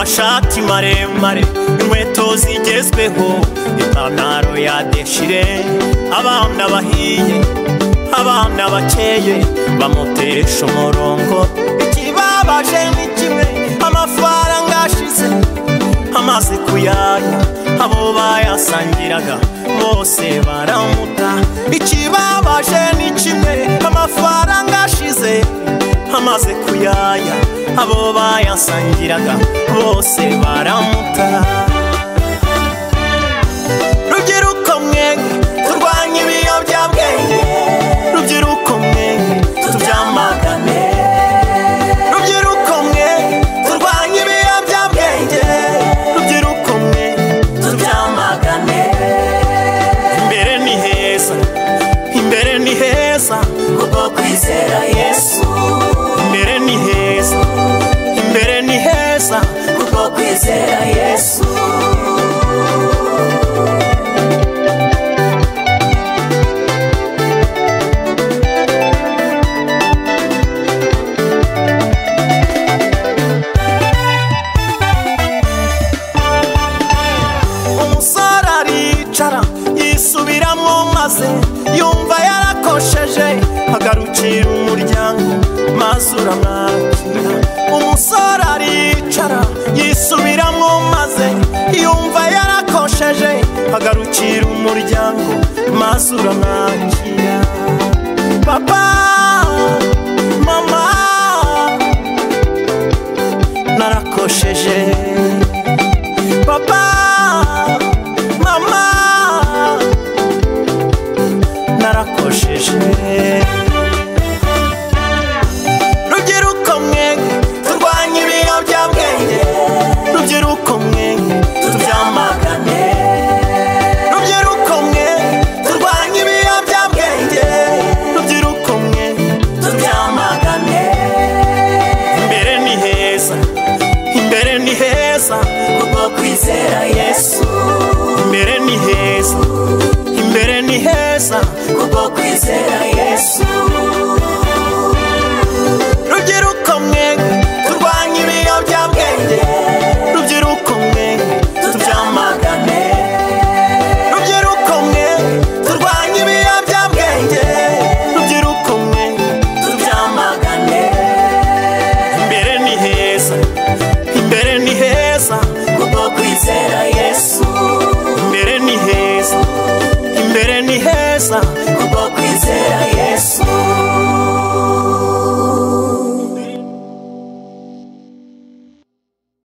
amashati maremare, inkweto zigezweho, ipantaro ya deshire, abana bahiye, abana bakeye bamutesha umurongo. Ikibabaje ni kimwe, amafaranga ashize amaze kuyaya, abo bayasangiraga bose baramuta. Ikibabaje ni kimwe, amafaranga ashize amaze kuyaya, abo bayasangiraga bose baramuta. Rubyiruko mwe turwanye ibiyobyabwenge, rubyiruko mwe tubyamagane, rubyiruko mwe turwanye ibiyobyabwenge, rubyiruko mwe tubyamagane. Imbere ni heza, imbere ni heza kubwo kwizera Yesu. Imbere ni heza, imbere ni heza kubwo kwizera Yesu. Umusore aricara yisubiramwo maze yumva yarakosheje, agarukira umuryango maze uramwakira. Umusore aricara yisubiramwo maze yumva yarakosheje, agarukira umuryango maze uramwakira. Papa, mama, narakosheje.